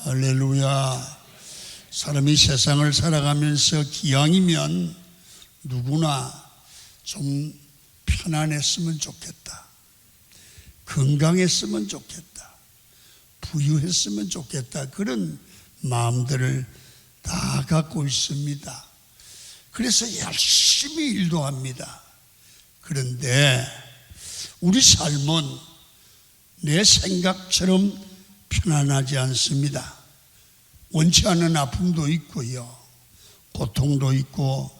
할렐루야. 사람이 세상을 살아가면서 기왕이면 누구나 좀 편안했으면 좋겠다, 건강했으면 좋겠다, 부유했으면 좋겠다, 그런 마음들을 다 갖고 있습니다. 그래서 열심히 일도 합니다. 그런데 우리 삶은 내 생각처럼 편안하지 않습니다. 원치 않은 아픔도 있고요, 고통도 있고,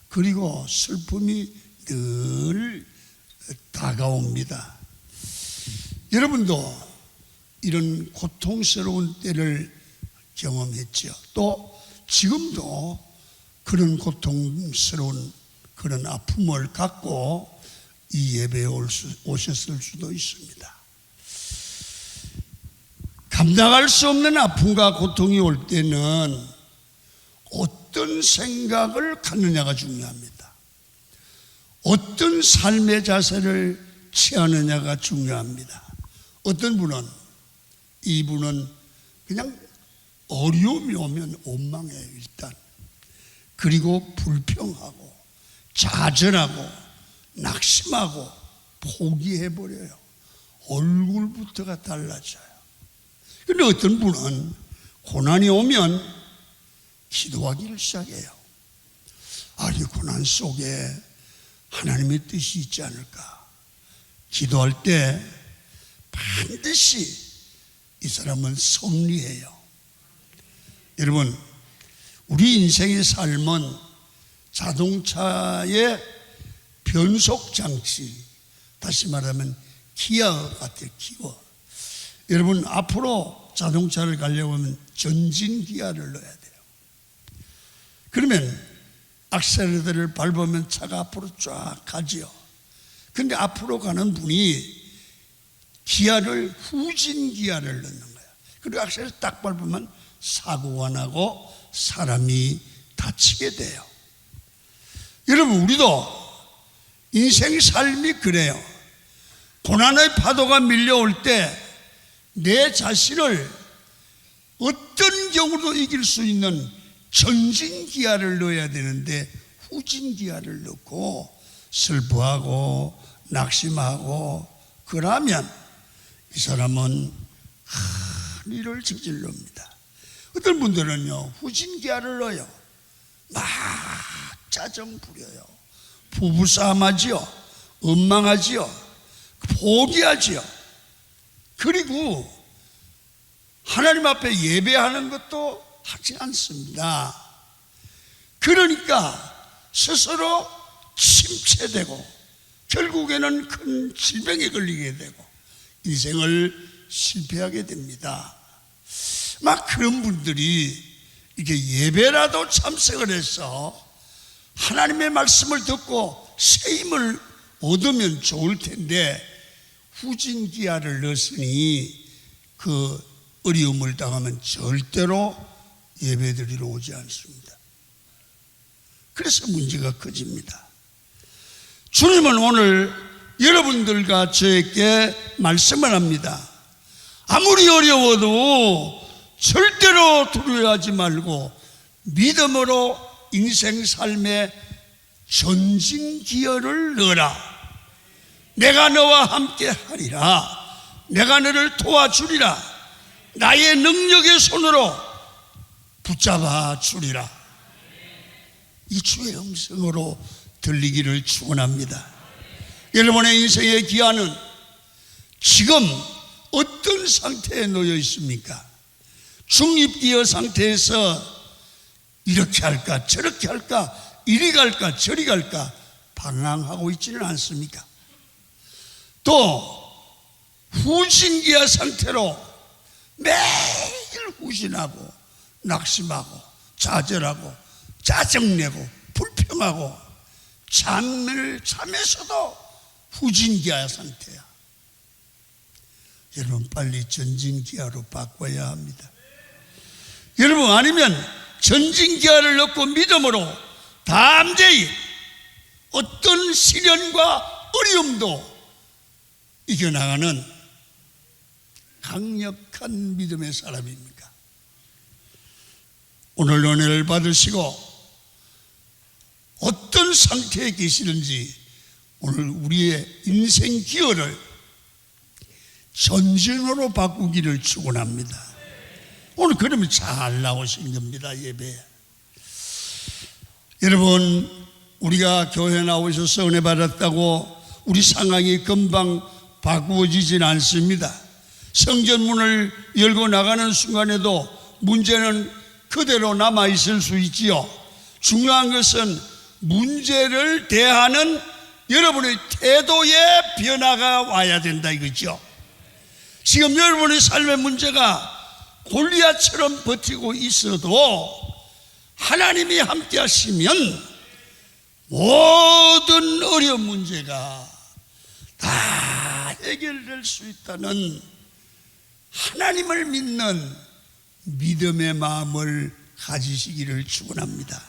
그리고 슬픔이 늘 다가옵니다. 여러분도 이런 고통스러운 때를 경험했죠. 또 지금도 그런 고통스러운 그런 아픔을 갖고 이 예배에 오셨을 수도 있습니다. 감당할 수 없는 아픔과 고통이 올 때는 어떤 생각을 갖느냐가 중요합니다. 어떤 삶의 자세를 취하느냐가 중요합니다. 어떤 분은, 이분은 그냥 어려움이 오면 원망해요, 일단. 그리고 불평하고 좌절하고 낙심하고 포기해버려요. 얼굴부터가 달라져요. 그런데 어떤 분은 고난이 오면 기도하기를 시작해요. 이 고난 속에 하나님의 뜻이 있지 않을까. 기도할 때 반드시 이 사람은 승리해요. 여러분, 우리 인생의 삶은 자동차의 변속장치, 다시 말하면 기어 같아요. 기어. 여러분, 앞으로 자동차를 가려고 하면 전진 기어를 넣어야 돼요. 그러면 악셀레터를 밟으면 차가 앞으로 쫙 가지요. 그런데 앞으로 가는 분이 기어를 후진 기어를 넣는 거예요. 그리고 악셀을 딱 밟으면 사고가 나고 사람이 다치게 돼요. 여러분, 우리도 인생 삶이 그래요. 고난의 파도가 밀려올 때 내 자신을 어떤 경우도 이길 수 있는 전진 기아를 넣어야 되는데 후진 기아를 넣고 슬퍼하고 낙심하고 그러면 이 사람은 큰 일을 저질릅니다. 어떤 분들은요, 후진 기아를 넣어요. 막 짜증 부려요. 부부싸움하지요. 원망하지요. 포기하지요. 그리고 하나님 앞에 예배하는 것도 하지 않습니다. 그러니까 스스로 침체되고 결국에는 큰 질병에 걸리게 되고 인생을 실패하게 됩니다. 막 그런 분들이 이렇게 예배라도 참석을 해서 하나님의 말씀을 듣고 새 힘을 얻으면 좋을 텐데 후진 기아를 넣었으니 그 어려움을 당하면 절대로 예배드리러 오지 않습니다. 그래서 문제가 커집니다. 주님은 오늘 여러분들과 저에게 말씀을 합니다. 아무리 어려워도 절대로 두려워하지 말고 믿음으로 인생 삶에 전진 기어를 넣어라. 내가 너와 함께 하리라. 내가 너를 도와주리라. 나의 능력의 손으로 붙잡아 주리라. 이 주의 음성으로 들리기를 축원합니다. 여러분의 인생의 기아는 지금 어떤 상태에 놓여 있습니까? 중립기어 상태에서 이렇게 할까 저렇게 할까 이리 갈까 저리 갈까 방황하고 있지는 않습니까? 또 후진기어 상태로 매일 후진하고 낙심하고 좌절하고 짜증내고 불평하고 잠에서도 후진기어 상태야. 여러분, 빨리 전진기어로 바꿔야 합니다. 여러분, 아니면 전진기어를 넣고 믿음으로 담대히 어떤 시련과 어려움도 이겨나가는 강력한 믿음의 사람입니까? 오늘 은혜를 받으시고 어떤 상태에 계시는지 오늘 우리의 인생 기여를 전진으로 바꾸기를 축원합니다. 오늘 그러면 잘 나오신 겁니다. 예배. 여러분, 우리가 교회 나오셔서 은혜 받았다고 우리 상황이 금방 바꾸어지진 않습니다. 성전문을 열고 나가는 순간에도 문제는 그대로 남아있을 수 있지요. 중요한 것은 문제를 대하는 여러분의 태도의 변화가 와야 된다 이거죠. 지금 여러분의 삶의 문제가 골리앗처럼 버티고 있어도 하나님이 함께 하시면 모든 어려운 문제가 다 해결될 수 있다는 하나님을 믿는 믿음의 마음을 가지시기를 축원합니다.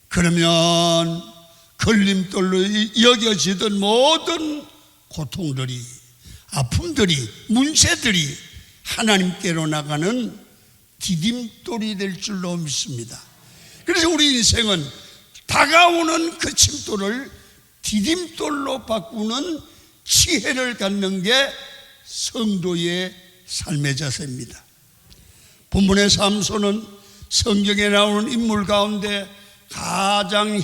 그러면 걸림돌로 여겨지던 모든 고통들이, 아픔들이, 문제들이 하나님께로 나가는 디딤돌이 될 줄로 믿습니다. 그래서 우리 인생은 다가오는 그 침돌을 디딤돌로 바꾸는 지혜를 갖는 게 성도의 삶의 자세입니다. 본문의 삼손은 성경에 나오는 인물 가운데 가장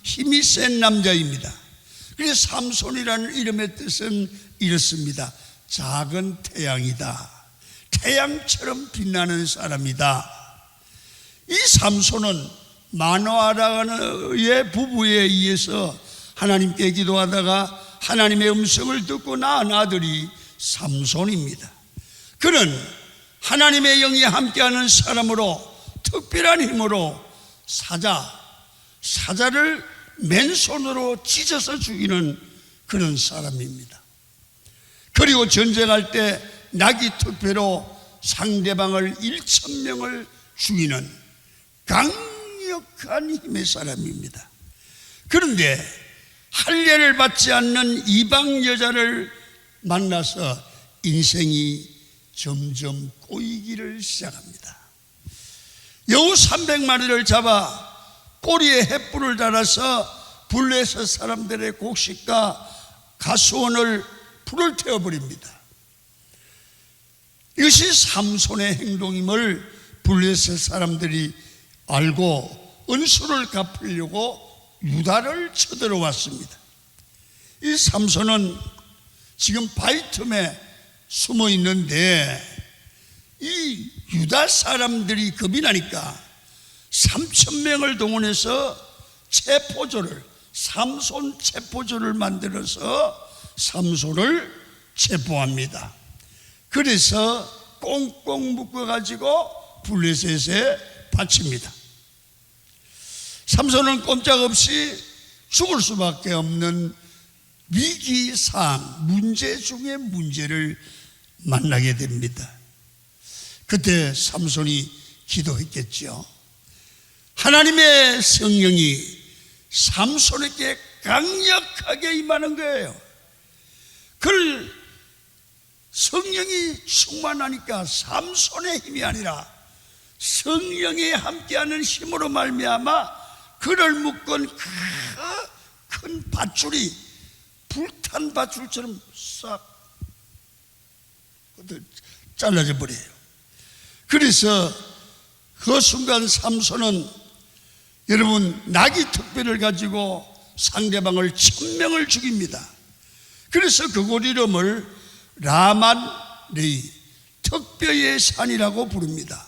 힘이 센 남자입니다. 그래서 삼손이라는 이름의 뜻은 이렇습니다. 작은 태양이다. 태양처럼 빛나는 사람이다. 이 삼손은 마노아라의 부부에 의해서 하나님께 기도하다가 하나님의 음성을 듣고 낳은 아들이 삼손입니다. 그는 하나님의 영이 함께하는 사람으로 특별한 힘으로 사자를 맨손으로 찢어서 죽이는 그런 사람입니다. 그리고 전쟁할 때 나귀 투표로 상대방을 1,000명을 죽이는 강력한 힘의 사람입니다. 그런데 할례를 받지 않는 이방 여자를 만나서 인생이 점점 꼬이기를 시작합니다. 여우 300마리를 잡아 꼬리에 횃불을 달아서 블레셋 사람들의 곡식과 가수원을 불을 태워버립니다. 이것이 삼손의 행동임을 블레셋 사람들이 알고 은수를 갚으려고 유다를 쳐들어왔습니다. 이 삼손은 지금 바위 틈에 숨어 있는데 이 유다 사람들이 겁이 나니까 3,000명을 동원해서 삼손 체포조를 만들어서 삼손을 체포합니다. 그래서 꽁꽁 묶어가지고 블레셋에 바칩니다. 삼손은 꼼짝없이 죽을 수밖에 없는 위기사항, 문제 중에 문제를 만나게 됩니다. 그때 삼손이 기도했겠죠. 하나님의 성령이 삼손에게 강력하게 임하는 거예요. 그걸 성령이 충만하니까 삼손의 힘이 아니라 성령이 함께하는 힘으로 말미암아 그를 묶은 큰 밧줄이 불탄 밧줄처럼 싹 잘라져 버려요. 그래서 그 순간 삼손은 여러분 나귀 특별을 가지고 상대방을 1,000명을 죽입니다. 그래서 그곳 이름을 라만레이, 특별의 산이라고 부릅니다.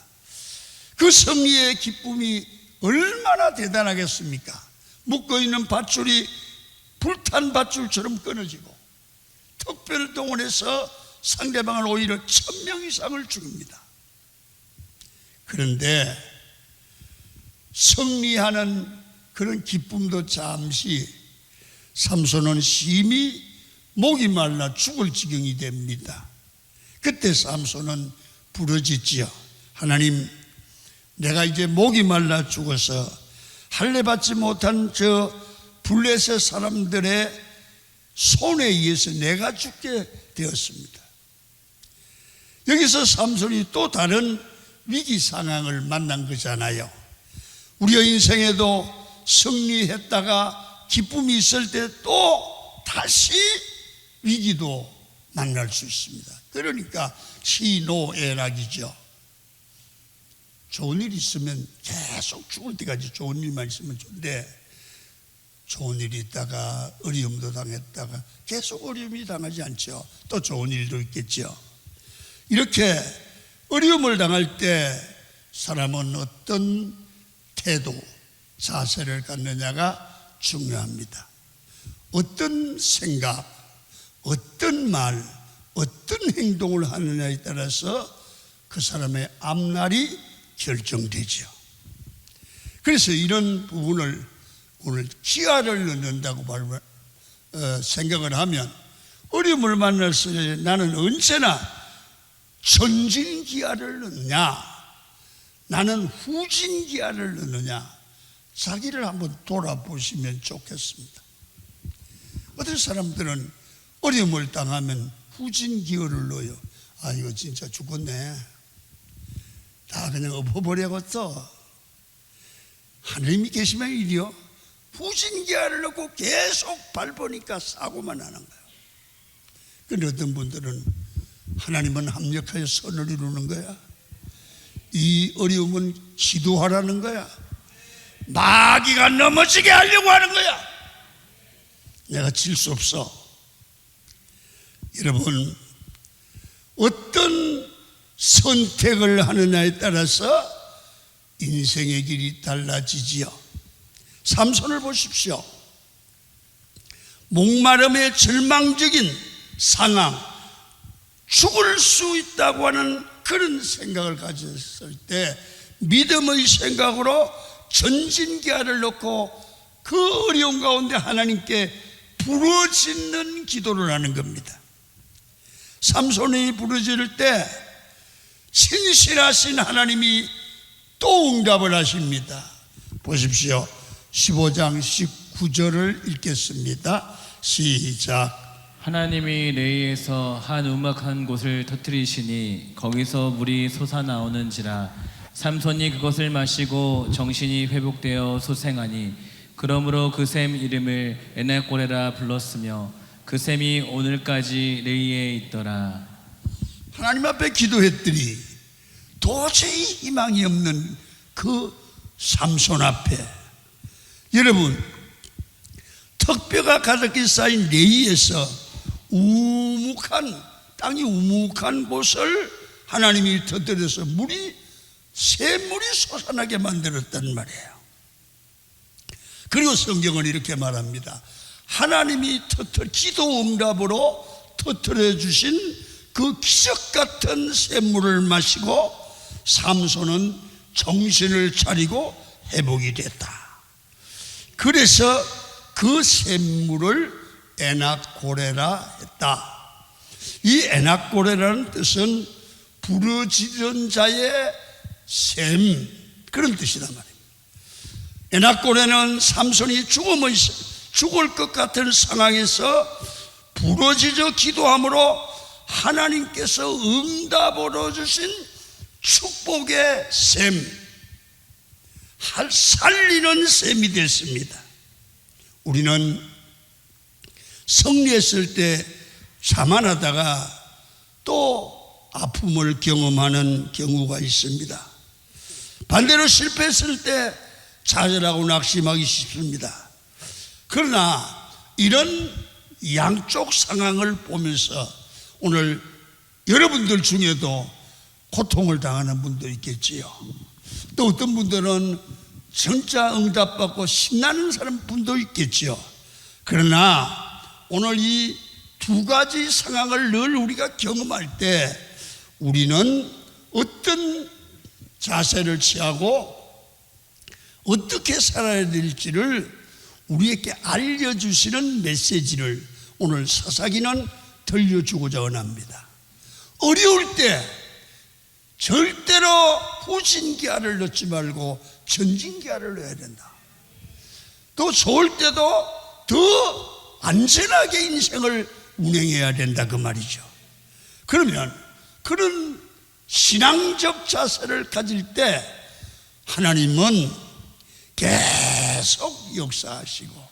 그 승리의 기쁨이 얼마나 대단하겠습니까? 묶어있는 밧줄이 불탄 밧줄처럼 끊어지고 특별을 동원해서 상대방을 오히려 1,000명 이상을 죽입니다. 그런데 승리하는 그런 기쁨도 잠시 삼손은 심히 목이 말라 죽을 지경이 됩니다. 그때 삼손은 부르짖지요. 하나님, 내가 이제 목이 말라 죽어서 할례 받지 못한 저 블레셋 사람들의 손에 의해서 내가 죽게 되었습니다. 여기서 삼손이 또 다른 위기 상황을 만난 거잖아요. 우리의 인생에도 승리했다가 기쁨이 있을 때 또 다시 위기도 만날 수 있습니다. 그러니까 희노애락이죠. 좋은 일 있으면 계속 죽을 때까지 좋은 일만 있으면 좋은데, 좋은 일이 있다가 어려움도 당했다가 계속 어려움이 당하지 않죠. 또 좋은 일도 있겠죠. 이렇게 어려움을 당할 때 사람은 어떤 태도, 자세를 갖느냐가 중요합니다. 어떤 생각, 어떤 말, 어떤 행동을 하느냐에 따라서 그 사람의 앞날이 결정되죠. 그래서 이런 부분을 오늘 기아를 넣는다고 생각을 하면, 어려움을 만났을 때 나는 언제나 전진 기아를 넣느냐, 나는 후진 기아를 넣느냐, 자기를 한번 돌아보시면 좋겠습니다. 어떤 사람들은 어려움을 당하면 후진 기어를 넣어요. 아, 이거 진짜 죽었네, 다 그냥 엎어버려야겠어. 하나님이 계시면 이리요, 후진 기아를 넣고 계속 밟으니까 사고만 하는 거예요. 그런데 어떤 분들은 하나님은 합력하여 선을 이루는 거야, 이 어려움은 기도하라는 거야, 마귀가 넘어지게 하려고 하는 거야, 내가 질 수 없어. 여러분, 어떤 선택을 하느냐에 따라서 인생의 길이 달라지지요. 삼손을 보십시오. 목마름의 절망적인 상황, 죽을 수 있다고 하는 그런 생각을 가졌을 때 믿음의 생각으로 전진기아를 넣고 그 어려운 가운데 하나님께 부르짖는 기도를 하는 겁니다. 삼손이 부르짖을 때 신실하신 하나님이 또 응답을 하십니다. 보십시오. 15장 19절을 읽겠습니다. 시작. 하나님이 레이에서 한 우막한 곳을 터뜨리시니 거기서 물이 솟아나오는지라. 삼손이 그것을 마시고 정신이 회복되어 소생하니 그러므로 그 샘 이름을 에나꼬레라 불렀으며 그 샘이 오늘까지 레이에 있더라. 하나님 앞에 기도했더니 도저히 희망이 없는 그 삼손 앞에, 여러분, 턱뼈가 가득히 쌓인 레이에서 땅이 우묵한 곳을 하나님이 터뜨려서 샘물이 솟아나게 만들었단 말이에요. 그리고 성경은 이렇게 말합니다. 하나님이 기도 응답으로 터뜨려 주신 그 기적 같은 샘물을 마시고 삼손은 정신을 차리고 회복이 됐다. 그래서 그 샘물을 에나꼬레라 했다. 이 에나꼬레라는 뜻은 부르짖은 자의 샘, 그런 뜻이란 말입니다. 에나꼬레는 삼손이 죽을 것 같은 상황에서 부르짖어 기도함으로 하나님께서 응답으로 주신 축복의 샘, 살리는 샘이 됐습니다. 우리는 승리했을 때 자만하다가 또 아픔을 경험하는 경우가 있습니다. 반대로 실패했을 때 좌절하고 낙심하기 쉽습니다. 그러나 이런 양쪽 상황을 보면서 오늘 여러분들 중에도 고통을 당하는 분도 있겠지요. 또 어떤 분들은 진짜 응답받고 신나는 분도 있겠지요. 그러나 오늘 이 두 가지 상황을 늘 우리가 경험할 때 우리는 어떤 자세를 취하고 어떻게 살아야 될지를 우리에게 알려주시는 메시지를 오늘 사사기는 들려주고자 원합니다. 어려울 때 절대로 후진기아를 넣지 말고 전진기아를 넣어야 된다. 또 좋을 때도 더 안전하게 인생을 운행해야 된다, 그 말이죠. 그러면 그런 신앙적 자세를 가질 때 하나님은 계속 역사하시고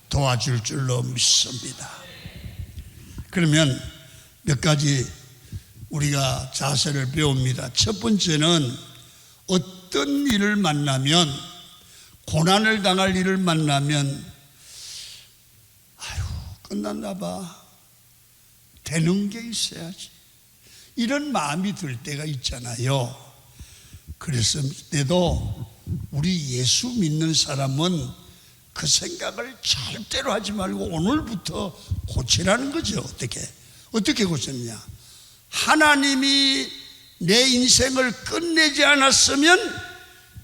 도와줄 줄로 믿습니다. 그러면 몇 가지 우리가 자세를 배웁니다. 첫 번째는 어떤 일을 만나면, 고난을 당할 일을 만나면 아유 끝났나 봐, 되는 게 있어야지, 이런 마음이 들 때가 있잖아요. 그래서 때도 우리 예수 믿는 사람은 그 생각을 절대로 하지 말고 오늘부터 고치라는 거죠. 어떻게 고쳤느냐? 하나님이 내 인생을 끝내지 않았으면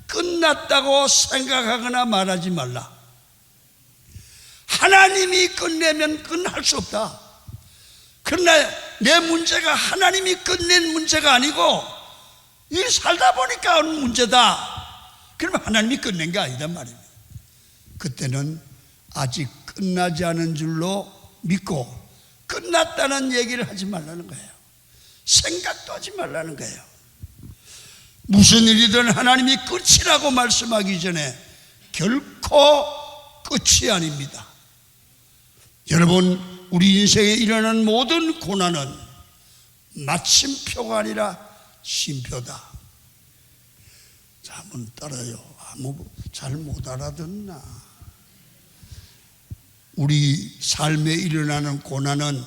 끝났다고 생각하거나 말하지 말라. 하나님이 끝내면 끝날 수 없다. 그러나 내 문제가 하나님이 끝낸 문제가 아니고 이 살다 보니까 오는 문제다. 그러면 하나님이 끝낸 게 아니단 말입니다. 그때는 아직 끝나지 않은 줄로 믿고 끝났다는 얘기를 하지 말라는 거예요. 생각도 하지 말라는 거예요. 무슨 일이든 하나님이 끝이라고 말씀하기 전에 결코 끝이 아닙니다. 여러분, 우리 인생에 일어나는 모든 고난은 마침표가 아니라 쉼표다. 자, 한번 따라요. 잘 못 알아듣나? 우리 삶에 일어나는 고난은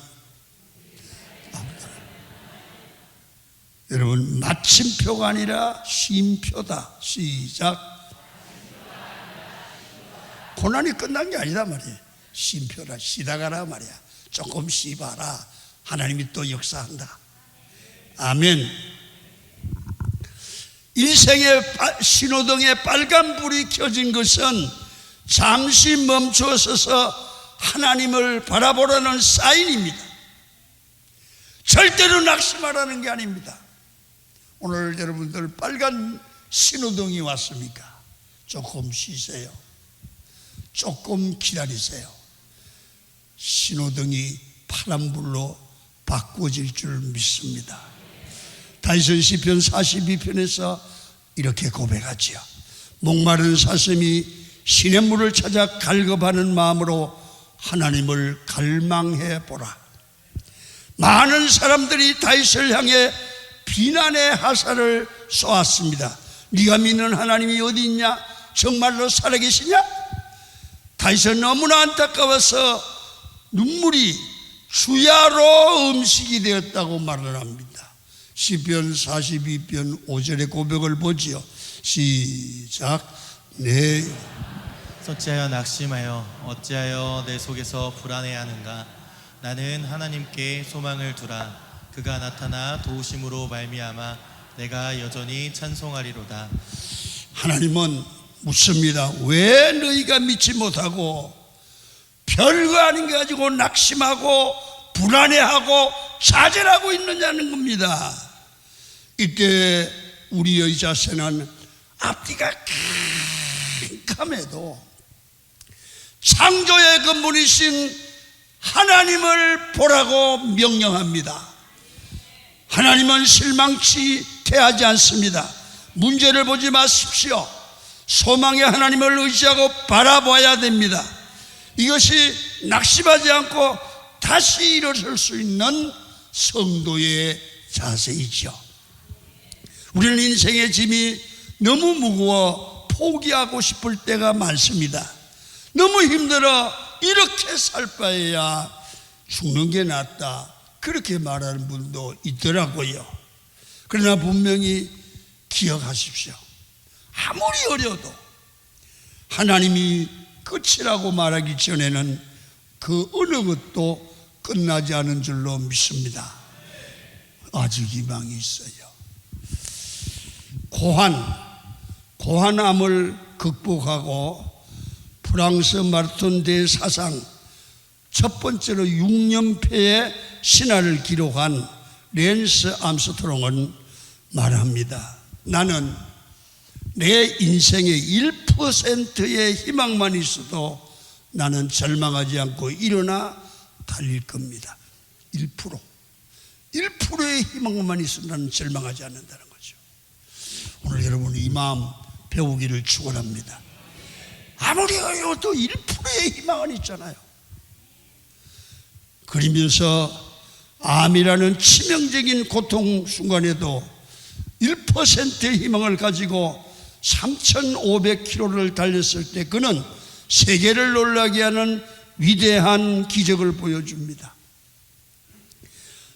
여러분 마침표가 아니라 쉼표다. 시작. 고난이 끝난 게 아니다 말이에요. 쉼표라. 쉬다가라 말이야. 조금 쉬봐라. 하나님이 또 역사한다. 아멘. 인생의 신호등에 빨간불이 켜진 것은 잠시 멈춰서서 하나님을 바라보라는 사인입니다. 절대로 낙심하라는 게 아닙니다. 오늘 여러분들 빨간 신호등이 왔습니까? 조금 쉬세요. 조금 기다리세요. 신호등이 파란불로 바꿔질 줄 믿습니다. 다윗은 시편 42편에서 이렇게 고백하지요. 목마른 사슴이 시냇물을 찾아 갈급하는 마음으로 하나님을 갈망해 보라. 많은 사람들이 다윗을 향해 비난의 화살을 쏘았습니다. 네가 믿는 하나님이 어디 있냐? 정말로 살아계시냐? 다윗은 너무나 안타까워서 눈물이 주야로 음식이 되었다고 말을 합니다. 시편 42편 5절의 고백을 보지요. 시작. 네. 어찌하여 낙심하여 어찌하여 내 속에서 불안해하는가? 나는 하나님께 소망을 두라. 그가 나타나 도우심으로 말미암아 내가 여전히 찬송하리로다. 하나님은 묻습니다. 왜 너희가 믿지 못하고 별거 아닌 거 가지고 낙심하고 불안해하고 좌절하고 있느냐는 겁니다. 이때 우리의 자세는 앞뒤가 캄캄해도 창조의 근본이신 하나님을 보라고 명령합니다. 하나님은 실망치 대하지 않습니다. 문제를 보지 마십시오. 소망의 하나님을 의지하고 바라봐야 됩니다. 이것이 낙심하지 않고 다시 일어설 수 있는 성도의 자세이죠. 우리는 인생의 짐이 너무 무거워 포기하고 싶을 때가 많습니다. 너무 힘들어 이렇게 살 바에야 죽는 게 낫다, 그렇게 말하는 분도 있더라고요. 그러나 분명히 기억하십시오. 아무리 어려도 하나님이 끝이라고 말하기 전에는 그 어느 것도 끝나지 않은 줄로 믿습니다. 아직 희망이 있어요. 고환암을 극복하고 프랑스 마라톤 대사상 첫 번째로 6연패의 신화를 기록한 랜스 암스트롱은 말합니다. 나는 내 인생의 1%의 희망만 있어도 나는 절망하지 않고 일어나 달릴 겁니다. 1%. 1%의 희망만 있으면 나는 절망하지 않는다는 거죠. 오늘 여러분 이 마음 배우기를 축원합니다. 아무리 어려워도 1%의 희망은 있잖아요. 그러면서 암이라는 치명적인 고통 순간에도 1%의 희망을 가지고 3,500km를 달렸을 때 그는 세계를 놀라게 하는 위대한 기적을 보여줍니다.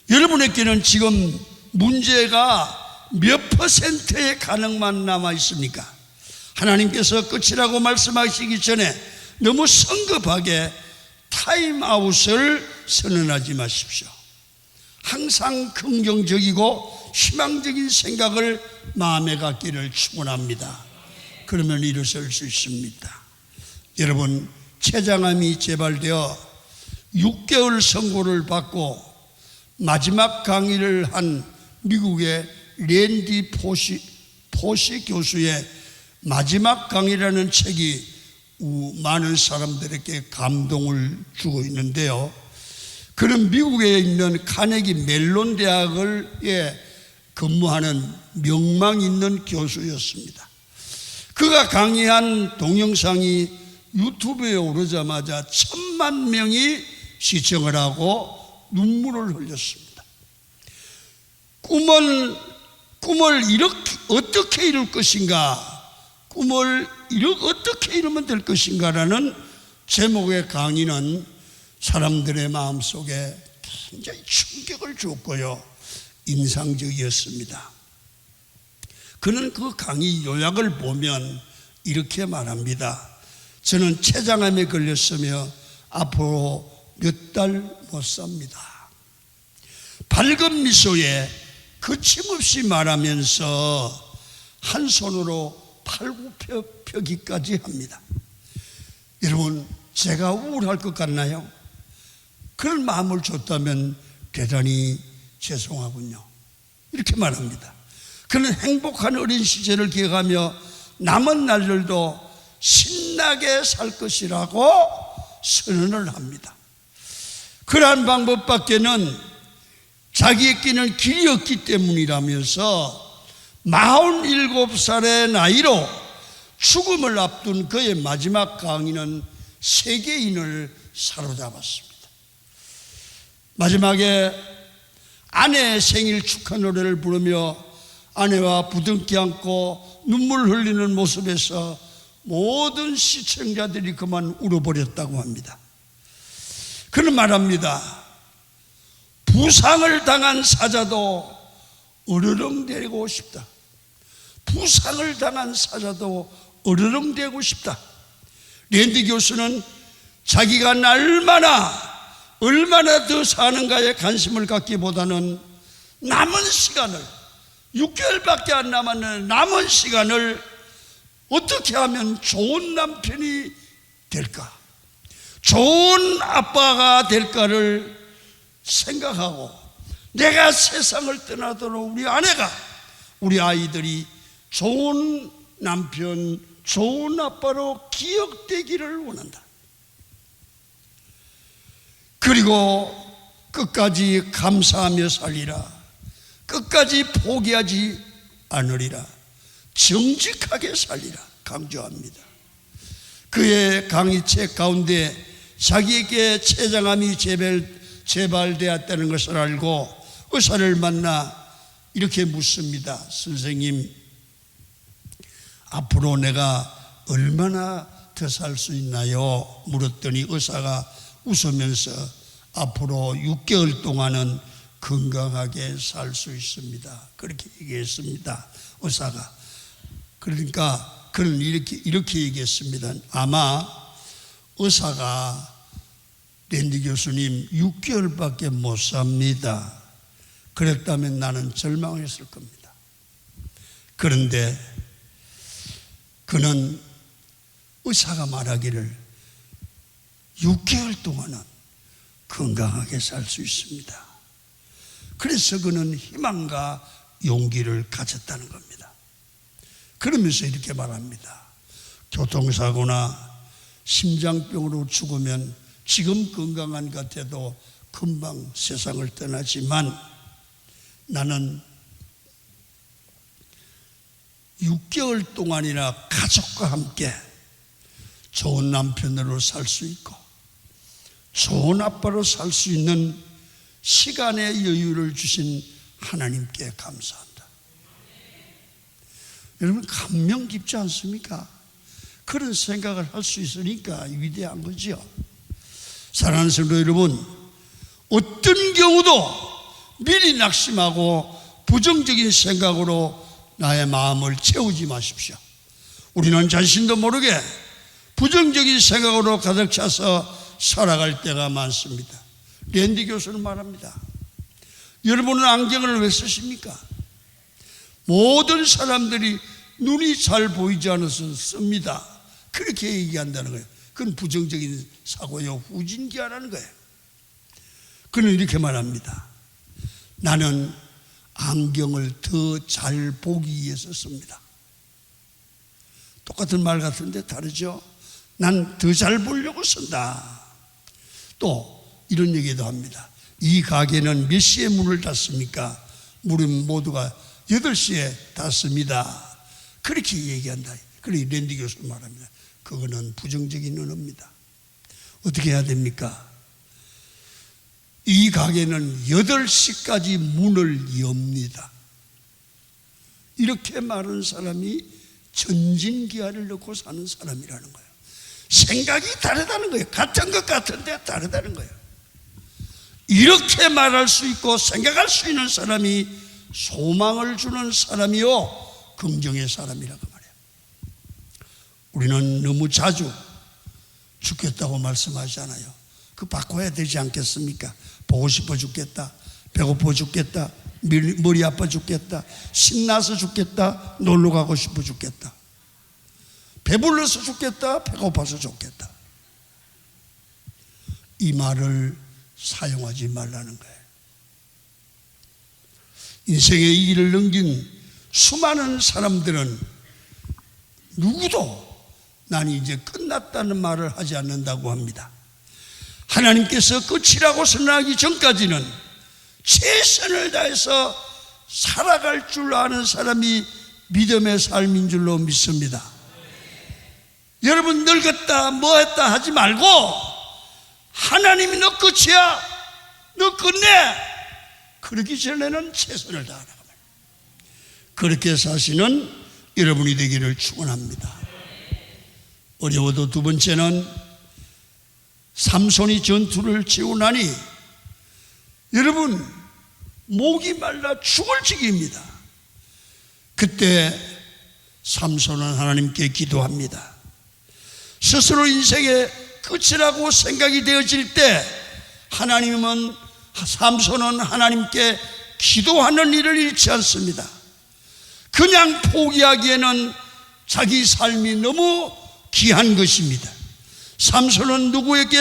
여러분에게는 지금 문제가 몇 %의 가능만 남아 있습니까? 하나님께서 끝이라고 말씀하시기 전에 너무 성급하게 타임아웃을 선언하지 마십시오. 항상 긍정적이고 희망적인 생각을 마음에 갖기를 축원합니다. 그러면 일어설 수 있습니다. 여러분, 췌장암이 재발되어 6개월 선고를 받고 마지막 강의를 한 미국의 랜디 포시 교수의 마지막 강의라는 책이 많은 사람들에게 감동을 주고 있는데요. 그는 미국에 있는 카네기 멜론 대학에 근무하는 명망 있는 교수였습니다. 그가 강의한 동영상이 유튜브에 오르자마자 1,000만 명이 시청을 하고 눈물을 흘렸습니다. 꿈을 이렇게 어떻게 이룰 것인가, 꿈을 어떻게 이루면 될 것인가라는 제목의 강의는 사람들의 마음속에 굉장히 충격을 줬고요, 인상적이었습니다. 그는 그 강의 요약을 보면 이렇게 말합니다. 저는 췌장암에 걸렸으며 앞으로 몇 달 못 삽니다. 밝은 미소에 거침없이 말하면서 한 손으로 팔굽혀펴기까지 합니다. 여러분, 제가 우울할 것 같나요? 그런 마음을 줬다면 대단히 죄송하군요. 이렇게 말합니다. 그는 행복한 어린 시절을 기억하며 남은 날들도 신나게 살 것이라고 선언을 합니다. 그러한 방법밖에는 자기에게는 길이 없기 때문이라면서 47살의 나이로 죽음을 앞둔 그의 마지막 강의는 세계인을 사로잡았습니다. 마지막에 아내의 생일 축하 노래를 부르며 아내와 부둥켜 안고 눈물 흘리는 모습에서 모든 시청자들이 그만 울어버렸다고 합니다. 그는 말합니다. 부상을 당한 사자도 어르렁대고 싶다. 부상을 당한 사자도 어르렁대고 싶다. 랜디 교수는 자기가 얼마나 더 사는가에 관심을 갖기보다는 남은 시간을, 6개월밖에 안 남았는 남은 시간을 어떻게 하면 좋은 남편이 될까, 좋은 아빠가 될까를 생각하고, 내가 세상을 떠나도록 우리 아내가, 우리 아이들이 좋은 남편, 좋은 아빠로 기억되기를 원한다. 그리고 끝까지 감사하며 살리라. 끝까지 포기하지 않으리라. 정직하게 살리라 강조합니다. 그의 강의책 가운데 자기에게 췌장암이 재발되었다는 것을 알고 의사를 만나 이렇게 묻습니다. 선생님, 앞으로 내가 얼마나 더 살 수 있나요? 물었더니 의사가 웃으면서 앞으로 6개월 동안은 건강하게 살 수 있습니다. 그렇게 얘기했습니다. 의사가. 그러니까 그는 이렇게 얘기했습니다. 아마 의사가 랜디 교수님 6개월밖에 못 삽니다. 그랬다면 나는 절망했을 겁니다. 그런데 그는 의사가 말하기를 6개월 동안은 건강하게 살 수 있습니다. 그래서 그는 희망과 용기를 가졌다는 겁니다. 그러면서 이렇게 말합니다. 교통사고나 심장병으로 죽으면 지금 건강한 것 같아도 금방 세상을 떠나지만 나는 6개월 동안이나 가족과 함께 좋은 남편으로 살 수 있고 좋은 아빠로 살 수 있는 시간의 여유를 주신 하나님께 감사한다. 여러분, 감명 깊지 않습니까? 그런 생각을 할 수 있으니까 위대한 거죠. 사랑하는 성도 여러분, 어떤 경우도 미리 낙심하고 부정적인 생각으로 나의 마음을 채우지 마십시오. 우리는 자신도 모르게 부정적인 생각으로 가득 차서 살아갈 때가 많습니다. 랜디 교수는 말합니다. 여러분은 안경을 왜 쓰십니까? 모든 사람들이 눈이 잘 보이지 않아서 씁니다. 그렇게 얘기한다는 거예요. 그건 부정적인 사고요, 후진기하라는 거예요. 그는 이렇게 말합니다. 나는 안경을 더 잘 보기 위해서 씁니다. 똑같은 말 같은데 다르죠? 난 더 잘 보려고 쓴다. 또 이런 얘기도 합니다. 이 가게는 몇 시에 문을 닫습니까? 우리 모두가 8시에 닫습니다. 그렇게 얘기한다. 그래 랜디 교수 말합니다. 그거는 부정적인 언어입니다. 어떻게 해야 됩니까? 이 가게는 8시까지 문을 엽니다. 이렇게 말하는 사람이 전진기아를 넣고 사는 사람이라는 거예요. 생각이 다르다는 거예요. 같은 것 같은데 다르다는 거예요. 이렇게 말할 수 있고 생각할 수 있는 사람이 소망을 주는 사람이요, 긍정의 사람이라고 말해요. 우리는 너무 자주 죽겠다고 말씀하잖아요. 그 바꿔야 되지 않겠습니까? 보고 싶어 죽겠다, 배고파 죽겠다, 머리 아파 죽겠다, 신나서 죽겠다, 놀러 가고 싶어 죽겠다, 배불러서 죽겠다, 배고파서 죽겠다. 이 말을 사용하지 말라는 거예요. 인생의 이 길을 넘긴 수많은 사람들은 누구도 난 이제 끝났다는 말을 하지 않는다고 합니다. 하나님께서 끝이라고 선언하기 전까지는 최선을 다해서 살아갈 줄 아는 사람이 믿음의 삶인 줄로 믿습니다. 여러분, 늙었다 뭐했다 하지 말고 하나님이 너 끝이야, 너 끝내, 그러기 전에는 최선을 다하라고 합니다. 그렇게 사시는 여러분이 되기를 축원합니다. 어려워도 두 번째는 삼손이 전투를 치고 나니 여러분 목이 말라 죽을 지기입니다. 그때 삼손은 하나님께 기도합니다. 스스로 인생의 끝이라고 생각이 되어질 때 삼손은 하나님께 기도하는 일을 잃지 않습니다. 그냥 포기하기에는 자기 삶이 너무 귀한 것입니다. 삼손은 누구에게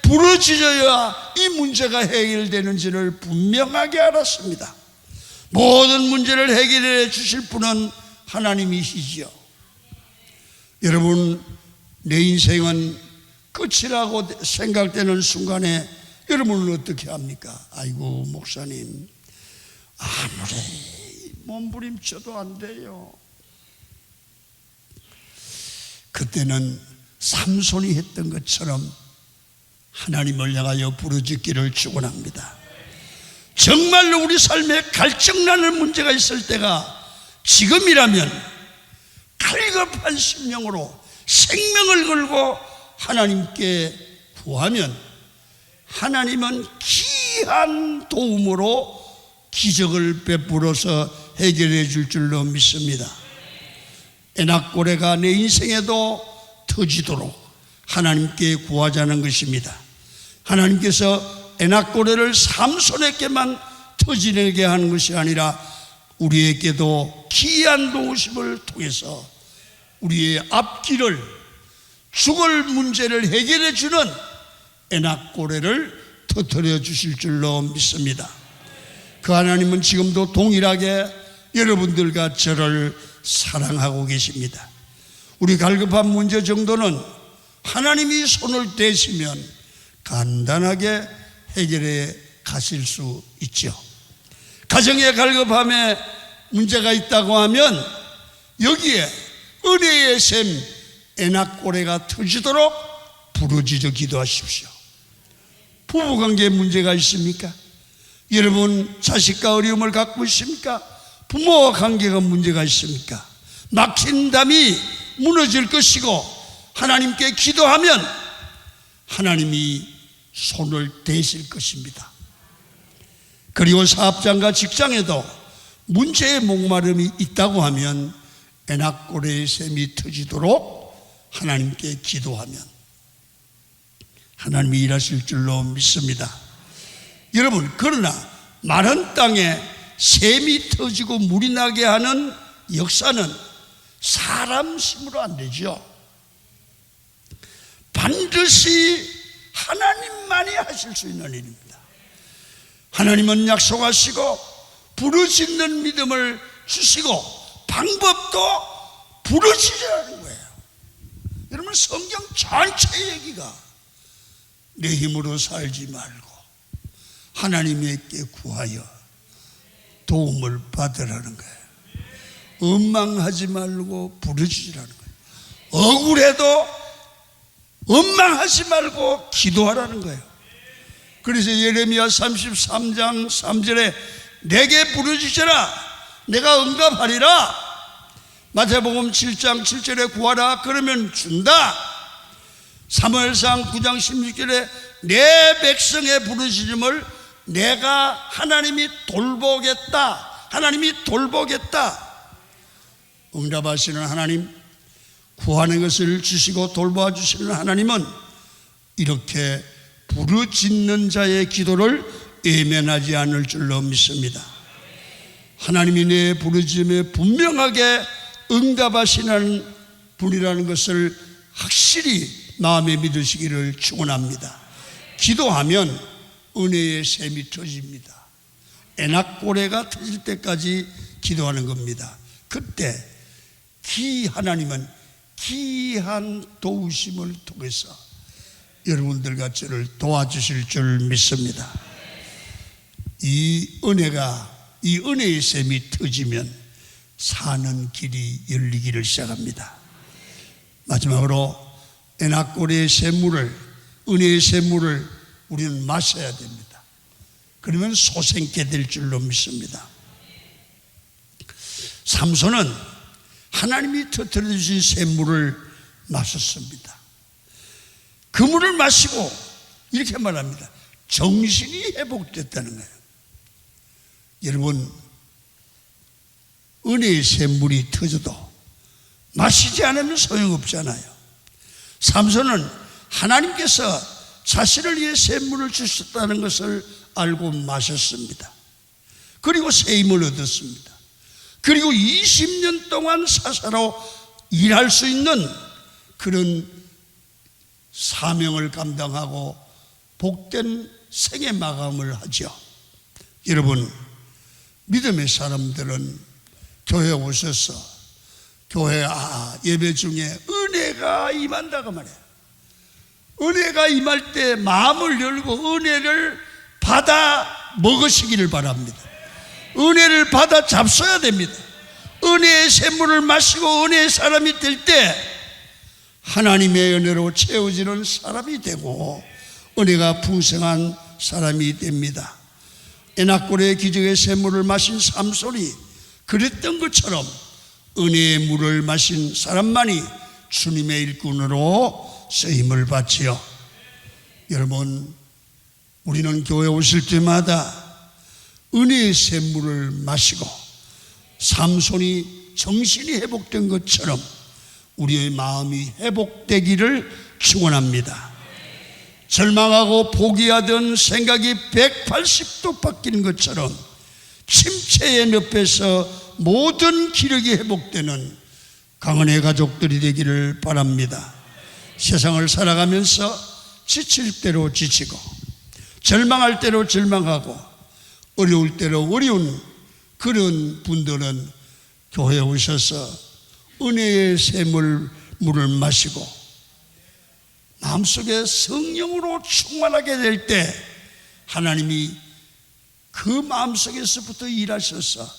부르짖어야 이 문제가 해결되는지를 분명하게 알았습니다. 모든 문제를 해결해 주실 분은 하나님이시지요. 여러분, 내 인생은 끝이라고 생각되는 순간에 여러분은 어떻게 합니까? 아이고 목사님, 아무리 몸부림쳐도 안 돼요. 그때는 삼손이 했던 것처럼 하나님을 향하여 부르짖기를 축원합니다. 정말로 우리 삶에 갈증나는 문제가 있을 때가 지금이라면 갈급한 심령으로 생명을 걸고 하나님께 구하면 하나님은 귀한 도움으로 기적을 베풀어서 해결해 줄 줄로 믿습니다. 애낙고래가 내 인생에도 터지도록 하나님께 구하자는 것입니다. 하나님께서 애낙고래를 삼손에게만 터지게 하는 것이 아니라 우리에게도 귀한 도우심을 통해서 우리의 앞길을, 죽을 문제를 해결해 주는 애낙고래를 터뜨려 주실 줄로 믿습니다. 그 하나님은 지금도 동일하게 여러분들과 저를 사랑하고 계십니다. 우리 갈급한 문제 정도는 하나님이 손을 대시면 간단하게 해결해 가실 수 있죠. 가정의 갈급함에 문제가 있다고 하면 여기에 은혜의 샘 에낙고레가 터지도록 부르짖어 기도하십시오. 부부관계에 문제가 있습니까? 여러분 자식과 어려움을 갖고 있습니까? 부모와 관계가 문제가 있습니까? 막힌 담이 무너질 것이고 하나님께 기도하면 하나님이 손을 대실 것입니다. 그리고 사업장과 직장에도 문제의 목마름이 있다고 하면 에낙고레의 샘이 터지도록 하나님께 기도하면 하나님이 일하실 줄로 믿습니다. 여러분, 그러나 마른 땅에 샘이 터지고 물이 나게 하는 역사는 사람 힘으로 안 되죠. 반드시 하나님만이 하실 수 있는 일입니다. 하나님은 약속하시고 부르짖는 믿음을 주시고 방법도 부르짖으라는 거예요. 여러분, 성경 전체 얘기가 내 힘으로 살지 말고 하나님께 구하여 도움을 받으라는 거예요. 원망하지 말고 부르짖으라는 거예요. 억울해도 원망하지 말고 기도하라는 거예요. 그래서 예레미야 33장 3절에 내게 부르짖으라 내가 응답하리라. 마태복음 7장 7절에 구하라 그러면 준다. 사무엘상 9장 16절에 내 백성의 부르짖음을 내가 하나님이 돌보겠다. 하나님이 돌보겠다. 응답하시는 하나님, 구하는 것을 주시고 돌보아 주시는 하나님은 이렇게 부르짖는 자의 기도를 외면하지 않을 줄로 믿습니다. 하나님이 내 부르짖음에 분명하게 응답하시는 분이라는 것을 확실히 마음에 믿으시기를 축원합니다. 기도하면 은혜의 샘이 터집니다. 에낙고레가 터질 때까지 기도하는 겁니다. 그때 하나님은 기이한 도우심을 통해서 여러분들과 저를 도와주실 줄 믿습니다. 이 은혜의 샘이 터지면 사는 길이 열리기를 시작합니다. 마지막으로 에낙고레의 샘물을, 은혜의 샘물을 우리는 마셔야 됩니다. 그러면 소생케 될 줄로 믿습니다. 삼손은 하나님이 터뜨려 주신 샘물을 마셨습니다. 그 물을 마시고 이렇게 말합니다. 정신이 회복됐다는 거예요. 여러분, 은혜의 샘물이 터져도 마시지 않으면 소용없잖아요. 삼손은 하나님께서 자신을 위해 샘물을 주셨다는 것을 알고 마셨습니다. 그리고 새 힘을 얻었습니다. 그리고 20년 동안 사사로 일할 수 있는 그런 사명을 감당하고 복된 생의 마감을 하죠. 여러분, 믿음의 사람들은 교회에 오셔서 교회 예배 중에 은혜가 임한다고 말해요. 은혜가 임할 때 마음을 열고 은혜를 받아 먹으시기를 바랍니다. 은혜를 받아 잡숴야 됩니다. 은혜의 샘물을 마시고 은혜의 사람이 될 때 하나님의 은혜로 채워지는 사람이 되고 은혜가 풍성한 사람이 됩니다. 에낙고레의 기적의 샘물을 마신 삼손이 그랬던 것처럼 은혜의 물을 마신 사람만이 주님의 일꾼으로 쓰임을 받지요. 여러분, 우리는 교회 오실 때마다 은혜의 샘물을 마시고 삼손이 정신이 회복된 것처럼 우리의 마음이 회복되기를 축원합니다. 절망하고 포기하던 생각이 180도 바뀌는 것처럼 침체의 늪에서 모든 기력이 회복되는 강은혜 가족들이 되기를 바랍니다. 세상을 살아가면서 지칠 대로 지치고 절망할 대로 절망하고 어려울 대로 어려운 그런 분들은 교회에 오셔서 은혜의 샘물을 마시고 마음속에 성령으로 충만하게 될 때 하나님이 그 마음속에서부터 일하셔서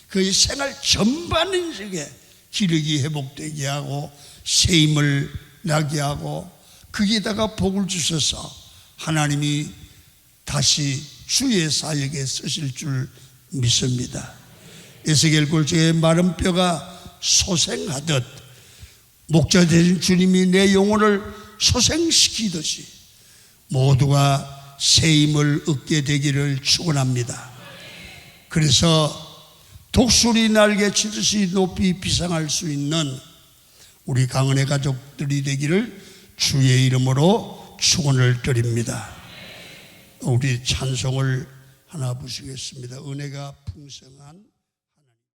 그의 생활 전반적에 기력이 회복되게 하고 새 힘을 나게 하고 거기에다가 복을 주셔서 하나님이 다시 주의 사역에 쓰실 줄 믿습니다. 에스겔 굴적의 마른 뼈가 소생하듯 목자 되신 주님이 내 영혼을 소생시키듯이 모두가 새 힘을 얻게 되기를 축원합니다. 그래서 독수리 날개 치듯이 높이 비상할 수 있는 우리 강은혜 가족들이 되기를 주의 이름으로 축원을 드립니다. 우리 찬송을 하나 부르시겠습니다. 은혜가 풍성한